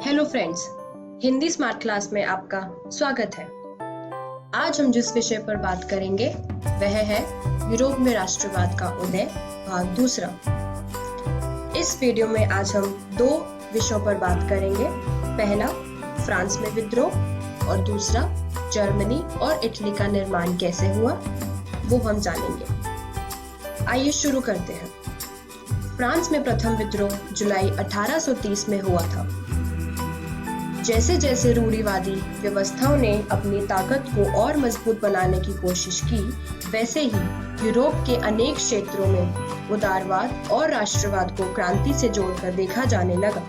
Hello friends, Hindi smart class में आपका स्वागत है। आज हम जिस विषय पर बात करेंगे वह है यूरोप में राष्ट्रवाद का उदय भाग दूसरा। इस वीडियो में आज हम दो विषयों पर बात करेंगे। पहला फ्रांस में विद्रोह और दूसरा जर्मनी और इटली का निर्माण कैसे हुआ वो हम जानेंगे। आइए शुरू करते हैं। फ्रांस में प्रथम विद्रोह जुलाई 1830 में हुआ था। जैसे जैसे रूढ़िवादी व्यवस्थाओं ने अपनी ताकत को और मजबूत बनाने की कोशिश की, वैसे ही यूरोप के अनेक क्षेत्रों में उदारवाद और राष्ट्रवाद को क्रांति से जोड़कर देखा जाने लगा।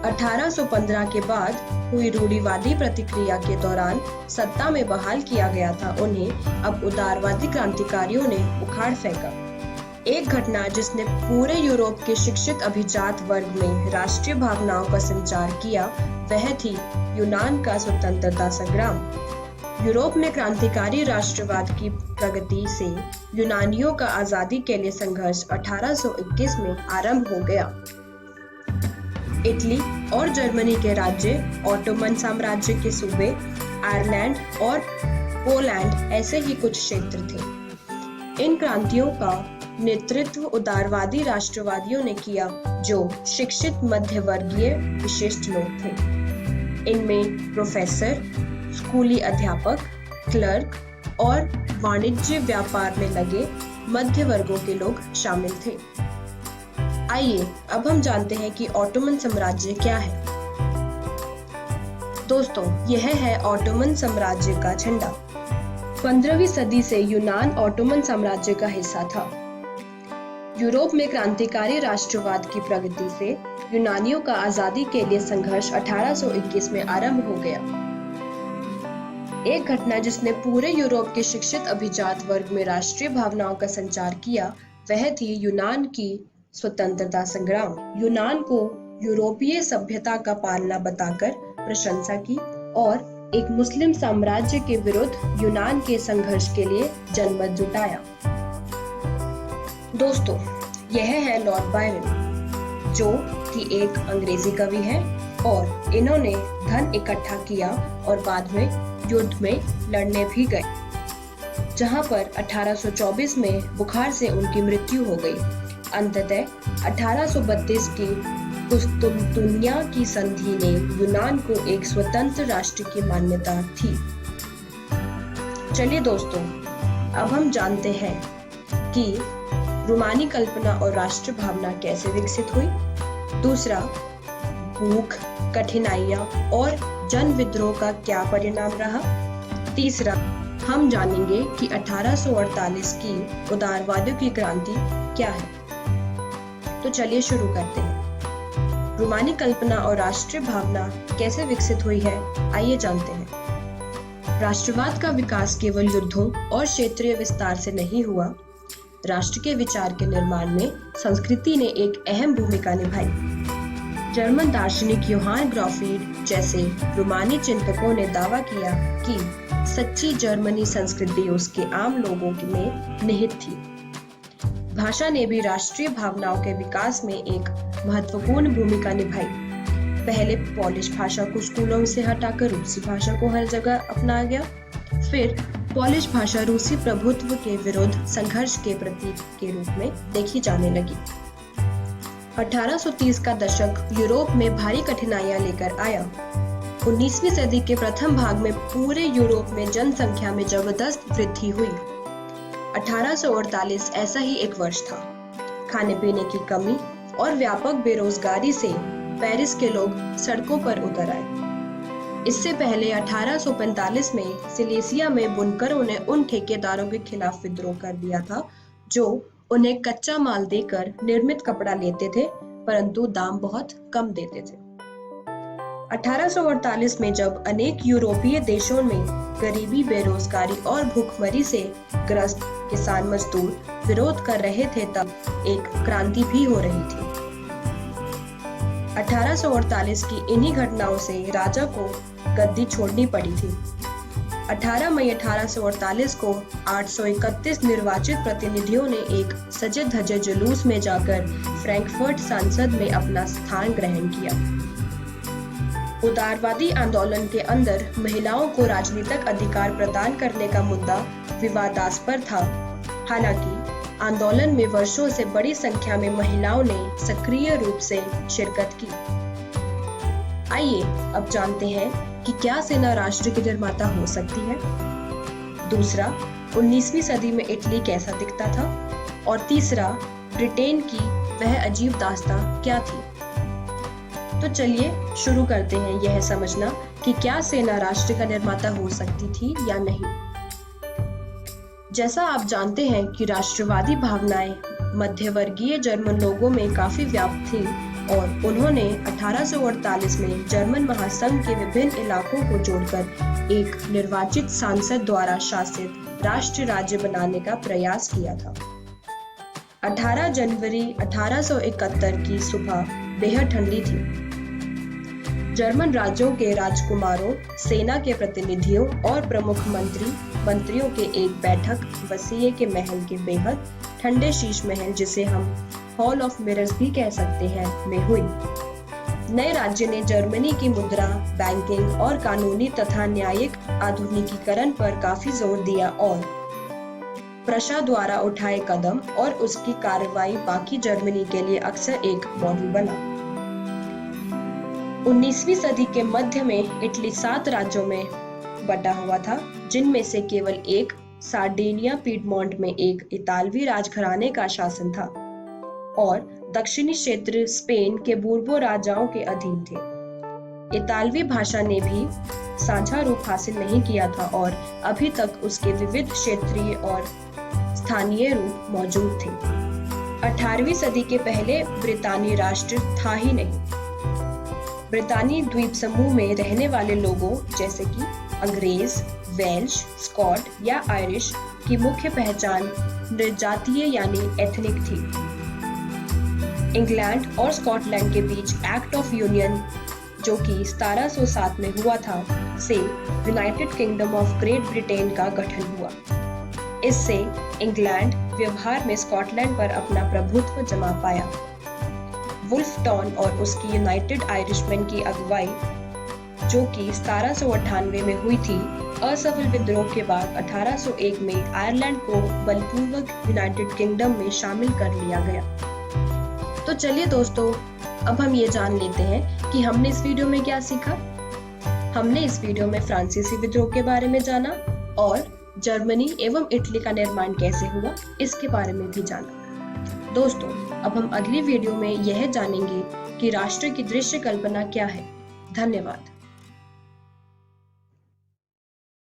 1815 के बाद हुई रूढ़िवादी प्रतिक्रिया के दौरान सत्ता में बहाल किया गया था उन्हें अब उदारवादी क्रांतिकारियों ने उखाड़ फेंका। एक घटना जिसने पूरे यूरोप के शिक्षित अभिजात वर्ग में राष्ट्रीय भावनाओं का संचार किया वह थी यूनान का स्वतंत्रता संग्राम। यूरोप में क्रांतिकारी राष्ट्रवाद की प्रगति से यूनानियों का आजादी के लिए संघर्ष 1821 में आरंभ हो गया। इटली और जर्मनी के राज्य, ऑटोमन साम्राज्य के सूबे, आयरलैंड और पोलैंड ऐसे ही कुछ क्षेत्र थे। इन क्रांतियों का नेतृत्व उदारवादी राष्ट्रवादियों ने किया जो शिक्षित मध्यवर्गीय विशिष्ट लोग थे। इनमें प्रोफेसर, स्कूली अध्यापक, क्लर्क और वाणिज्य व्यापार में लगे मध्य वर्गों के लोग शामिल थे। आइए अब हम जानते हैं कि ऑटोमन साम्राज्य क्या है। दोस्तों, यह है ऑटोमन साम्राज्य का झंडा। 15वीं सदी से यूनान ऑटोमन साम्राज्य का हिस्सा था। यूरोप में क्रांतिकारी राष्ट्रवाद की प्रगति से यूनानियों का आजादी के लिए संघर्ष 1821 में आरंभ हो गया। एक घटना जिसने पूरे यूरोप के शिक्षित अभिजात वर्ग में राष्ट्रीय भावनाओं का संचार किया वह थी यूनान की स्वतंत्रता संग्राम। यूनान को यूरोपीय सभ्यता का पालना बताकर प्रशंसा की और एक मुस्लिम साम्राज्य के विरुद्ध यूनान के संघर्ष के लिए जनमत जुटाया। दोस्तों, यह है लॉर्ड बायरन, जो कि एक अंग्रेजी कवि है और इन्होंने धन इकट्ठा किया और बाद में युद्ध में लड़ने भी गए, जहां पर 1824 में बुखार से उनकी मृत्यु हो गई। अंततः 1832 की कुस्तुनतुनिया की संधि ने यूनान को एक स्वतंत्र राष्ट्र की मान्यता थी। चलिए दोस्तों, अब हम जानते हैं कि रोमानी कल्पना और राष्ट्र भावना कैसे विकसित हुई। दूसरा, भूख, कठिनाइयां और जन विद्रोह का क्या परिणाम रहा। तीसरा, हम जानेंगे कि 1848 की उदारवादियों की क्रांति क्या है। तो चलिए शुरू करते हैं। रोमानी कल्पना और राष्ट्रीय भावना कैसे विकसित हुई है, आइए जानते हैं। राष्ट्रवाद का विकास केवल युद्धों और क्षेत्रीय विस्तार से नहीं हुआ। राष्ट्र के विचार के निर्माण में संस्कृति ने एक अहम भूमिका निभाई। जर्मन दार्शनिक योहान ग्राफिड जैसे रोमानी चिंतकों ने दावा किया कि सच्ची जर्मनी संस्कृति उसके आम लोगों में निहित थी। भाषा ने भी राष्ट्रीय भावनाओं के विकास में एक महत्वपूर्ण भूमिका निभाई। पहले पोलिश भाषा को स्कूलों से हटाकर रूसी भाषा को हर जगह अपनाया गया। फिर पोलिश भाषा रूसी प्रभुत्व के विरुद्ध संघर्ष के प्रतीक के रूप में देखी जाने लगी। 1830 का दशक यूरोप में भारी कठिनाइयां लेकर आया। 19वीं सदी के प्रथम भाग में पूरे यूरोप में जनसंख्या में जबरदस्त वृद्धि हुई। 1848 ऐसा ही एक वर्ष था। खाने पीने की कमी और व्यापक बेरोजगारी से पेरिस के लोग सड़कों पर उतर आए। इससे पहले 1845 में सिलेसिया में बुनकरों ने उन ठेकेदारों के खिलाफ विद्रोह कर दिया था जो उन्हें कच्चा माल देकर निर्मित कपड़ा लेते थे, परंतु दाम बहुत कम देते थे। 1848 में जब अनेक यूरोपीय देशों में गरीबी, बेरोजगारी और भूखमरी से ग्रस्त किसान मजदूर विरोध कर रहे थे, तब एक क्रांति भी हो रही थी। 1848 की इन्हीं घटनाओं से राजा को गद्दी छोड़नी पड़ी थी। 18 मई 1848 को 831 निर्वाचित प्रतिनिधियों ने एक सजे धजे जुलूस में जाकर फ्रैंकफर्ट संसद में अपना स्थान ग्रहण किया। उदारवादी आंदोलन के अंदर महिलाओं को राजनीतिक अधिकार प्रदान करने का मुद्दा विवादास्पद था। हालांकि आंदोलन में वर्षों से बड़ी संख्या में महिलाओं ने सक्रिय रूप से शिरकत की। आइए अब जानते हैं कि क्या सेना राष्ट्र की निर्माता हो सकती है। दूसरा, 19वीं सदी में इटली कैसा दिखता था। और तीसरा, ब्रिटेन की वह अजीब दास्तां क्या थी। तो चलिए शुरू करते हैं यह समझना कि क्या सेना राष्ट्र का निर्माता हो सकती थी या नहीं। जैसा आप जानते हैं कि राष्ट्रवादी भावनाएं मध्यवर्गीय जर्मन लोगों में काफी व्याप्त थीं और उन्होंने 1848 में जर्मन महासंघ के विभिन्न इलाकों को जोड़कर एक निर्वाचित सांसद द्वारा शासित राष्ट्र राज्य बनाने का प्रयास किया था। 18 जनवरी 1871 की सुबह बेहद ठंडी थी। जर्मन राज्यों के राजकुमारों, सेना के प्रतिनिधियों और प्रमुख मंत्रियों के एक बैठक वसीये के महल के बेहद ठंडे शीश महल, जिसे हम हॉल ऑफ मिरर्स भी कह सकते हैं, में हुई। नए राज्य ने जर्मनी की मुद्रा, बैंकिंग और कानूनी तथा न्यायिक आधुनिकीकरण पर काफी जोर दिया और प्रशा द्वारा उठाए कदम और उसकी कार्रवाई बाकी जर्मनी के लिए अक्सर एक मॉडल बना। 19वीं सदी के मध्य में इटली 7 राज्यों में बटा हुआ था, जिनमें से केवल एक सार्डिनिया पीडमोंट में एक इतालवी राजघराने का शासन था और दक्षिणी क्षेत्र स्पेन के बूर्बो राजाओं के अधीन थे। इतालवी भाषा ने भी साझा रूप हासिल नहीं किया था और अभी तक उसके विविध क्षेत्रीय और स्थानीय रूप मौजूद थे। 18वीं सदी के पहले ब्रितानी राष्ट्र था ही नहीं। ब्रितानी द्वीप समूह में रहने वाले लोगों जैसे कि अंग्रेज, वेल्श, स्कॉट या आयरिश की मुख्य पहचान निर्जातीय यानी एथनिक थी। इंग्लैंड और स्कॉटलैंड के बीच एक्ट ऑफ यूनियन, जो कि 1707 में हुआ था, से United kingdom of great Britain का गठन हुआ। इससे इंग्लैंड व्यवहार में स्कॉटलैंड पर अपना प्रभुत्व जमा पाया। वुल्फ टाउन और उसकी यूनाइटेड आयरिशमैन की अगुवाई, जो कि 1798 में हुई थी, असफल विद्रोह के बाद 1801 में आयरलैंड को बलपूर्वक यूनाइटेड किंगडम में शामिल कर लिया गया। तो चलिए दोस्तों, अब हम ये जान लेते हैं कि हमने इस वीडियो में क्या सीखा। हमने इस वीडियो में फ्रांसीसी विद्रोह के बारे में जाना और जर्मनी एवं इटली का निर्माण कैसे हुआ, इसके बारे में भी जाना। दोस्तों, अब हम अगली वीडियो में यह जानेंगे कि राष्ट्र की दृश्य कल्पना क्या है। धन्यवाद।